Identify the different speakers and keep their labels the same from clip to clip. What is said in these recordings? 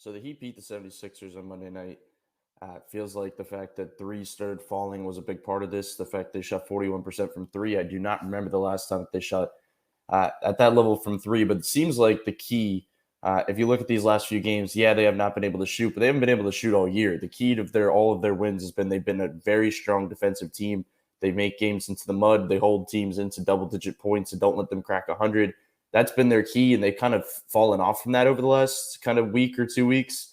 Speaker 1: So the Heat beat the 76ers on Monday night. It feels like the fact that three started falling was a big part of this. The fact they shot 41% from three. I do not remember the last time that they shot at that level from three, but it seems like the key, if you look at these last few games, yeah, they have not been able to shoot, but they haven't been able to shoot all year. The key to all of their wins has been they've been a very strong defensive team. They make games into the mud. They hold teams into double-digit points and don't let them crack 100. That's been their key, and they've kind of fallen off from that over the last kind of week or 2 weeks.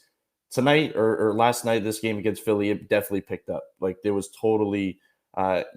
Speaker 1: Tonight or last night, this game against Philly, it definitely picked up. Like there was totally,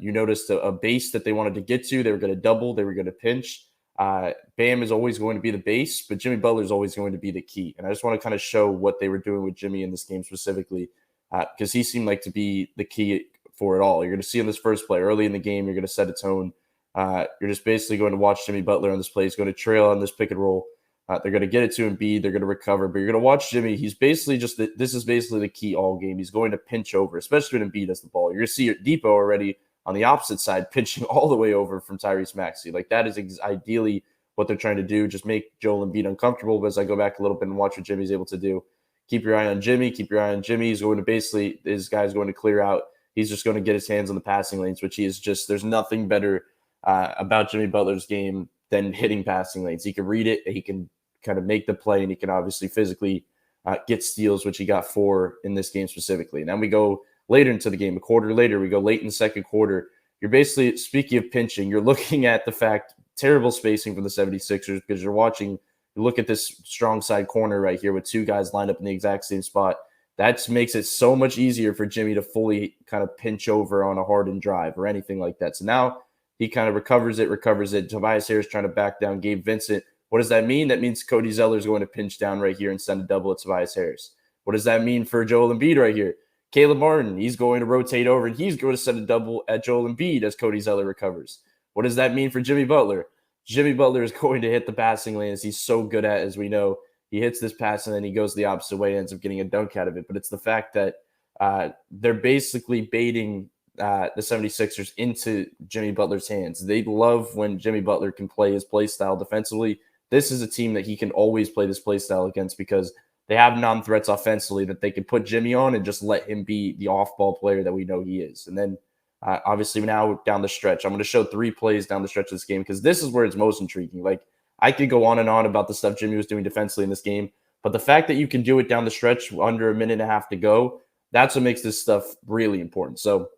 Speaker 1: you noticed a base that they wanted to get to. They were going to double. They were going to pinch. Bam is always going to be the base, but Jimmy Butler is always going to be the key. And I just want to kind of show what they were doing with Jimmy in this game specifically, because he seemed like to be the key for it all. You're going to see in this first play early in the game, you're going to set a tone. You're just basically going to watch Jimmy Butler on this play. He's going to trail on this pick and roll. They're going to get it to Embiid. They're going to recover, but you're going to watch Jimmy. He's basically this is basically the key all game. He's going to pinch over, especially when Embiid has the ball. You're going to see Depot already on the opposite side, pinching all the way over from Tyrese Maxey. Like that is ideally what they're trying to do. Just make Joel Embiid uncomfortable. But as I go back a little bit and watch what Jimmy's able to do, keep your eye on Jimmy. Keep your eye on Jimmy. He's going to basically, this guy's going to clear out. He's just going to get his hands on the passing lanes, which he is just, there's nothing better about Jimmy Butler's game than hitting passing lanes. He can read it. He can kind of make the play, and he can obviously physically get steals, which he got 4 in this game specifically. And then we go later into the game, a quarter later, we go late in the second quarter. You're basically, speaking of pinching, you're looking at the fact, terrible spacing from the 76ers, because you look at this strong side corner right here with two guys lined up in the exact same spot. That makes it so much easier for Jimmy to fully kind of pinch over on a Harden drive or anything like that. So now he kind of recovers it. Tobias Harris trying to back down Gabe Vincent. What does that mean? That means Cody Zeller is going to pinch down right here and send a double at Tobias Harris. What does that mean for Joel Embiid right here? Caleb Martin, he's going to rotate over, and he's going to send a double at Joel Embiid as Cody Zeller recovers. What does that mean for Jimmy Butler? Jimmy Butler is going to hit the passing lane, as he's so good at, as we know. He hits this pass, and then he goes the opposite way and ends up getting a dunk out of it. But it's the fact that they're basically baiting the 76ers into Jimmy Butler's hands. They love when Jimmy Butler can play his play style defensively. This is a team that he can always play this play style against, because they have non-threats offensively that they can put Jimmy on and just let him be the off-ball player that we know he is. And then obviously now down the stretch, I'm going to show 3 plays down the stretch of this game, because this is where it's most intriguing. Like, I could go on and on about the stuff Jimmy was doing defensively in this game, but the fact that you can do it down the stretch under a minute and a half to go, that's what makes this stuff really important. So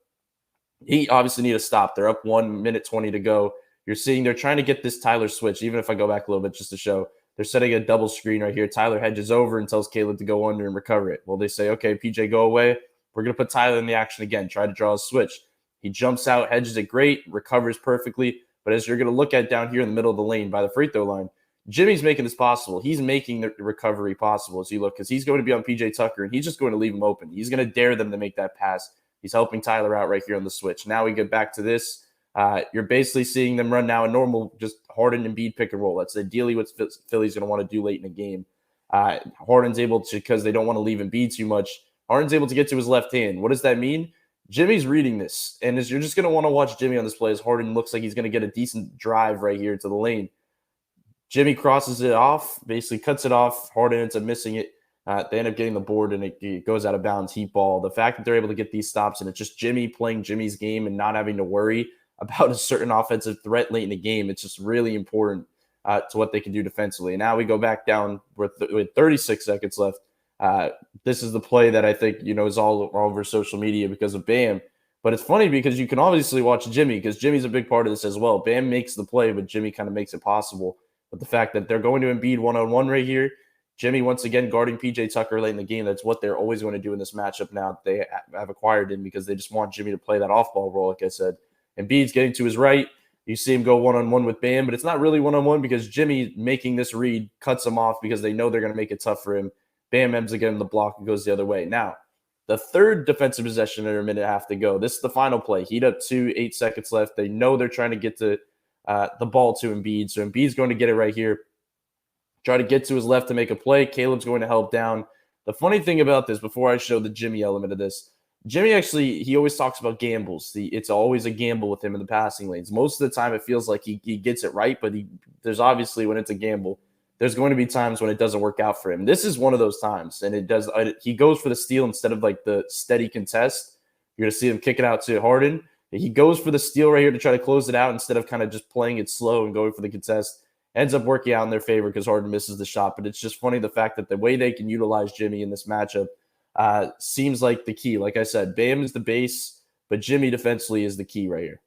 Speaker 1: he obviously need to stop. They're up 1 minute 20 to go. You're seeing they're trying to get this Tyler switch. Even if I go back a little bit just to show, they're setting a double screen right here. Tyler hedges over and tells Caleb to go under and recover it. Well, they say, okay, PJ, go away. We're going to put Tyler in the action again. Try to draw a switch. He jumps out, hedges it great, recovers perfectly. But as you're going to look at down here in the middle of the lane by the free throw line, Jimmy's making this possible. He's making the recovery possible as you look, because he's going to be on PJ Tucker, and he's just going to leave him open. He's going to dare them to make that pass. He's helping Tyler out right here on the switch. Now we get back to this. You're basically seeing them run now a normal, just Harden and Embiid pick and roll. That's ideally what Philly's going to want to do late in the game. Harden's able to, because they don't want to leave Embiid too much, Harden's able to get to his left hand. What does that mean? Jimmy's reading this, and you're just going to want to watch Jimmy on this play as Harden looks like he's going to get a decent drive right here to the lane. Jimmy crosses it off, basically cuts it off. Harden ends up missing it. They end up getting the board, and it goes out of bounds, Heat ball. The fact that they're able to get these stops, and it's just Jimmy playing Jimmy's game and not having to worry about a certain offensive threat late in the game, it's just really important to what they can do defensively. And now we go back down with 36 seconds left. This is the play that I think, is all over social media because of Bam. But it's funny because you can obviously watch Jimmy, because Jimmy's a big part of this as well. Bam makes the play, but Jimmy kind of makes it possible. But the fact that they're going to Embiid one-on-one right here, Jimmy once again guarding PJ Tucker late in the game, that's what they're always going to do in this matchup now. They have acquired him because they just want Jimmy to play that off-ball role, like I said. Embiid's getting to his right. You see him go one-on-one with Bam, but it's not really one-on-one because Jimmy making this read cuts him off because they know they're going to make it tough for him. Bam ends again the block and goes the other way. Now, the third defensive possession under a minute and a half to go. This is the final play. Heat up 2, 8 seconds left. They know they're trying to get to the ball to Embiid. So Embiid's going to get it right here. Try to get to his left to make a play. Caleb's going to help down. The funny thing about this, before I show the Jimmy element of this, Jimmy actually, he always talks about gambles. It's always a gamble with him in the passing lanes. Most of the time it feels like he gets it right, but there's obviously when it's a gamble. there's going to be times when it doesn't work out for him. This is one of those times, and it does. He goes for the steal instead of like the steady contest. You're going to see him kick it out to Harden. He goes for the steal right here to try to close it out instead of kind of just playing it slow and going for the contest. Ends up working out in their favor because Harden misses the shot. But it's just funny the fact that the way they can utilize Jimmy in this matchup seems like the key. Like I said, Bam is the base, but Jimmy defensively is the key right here.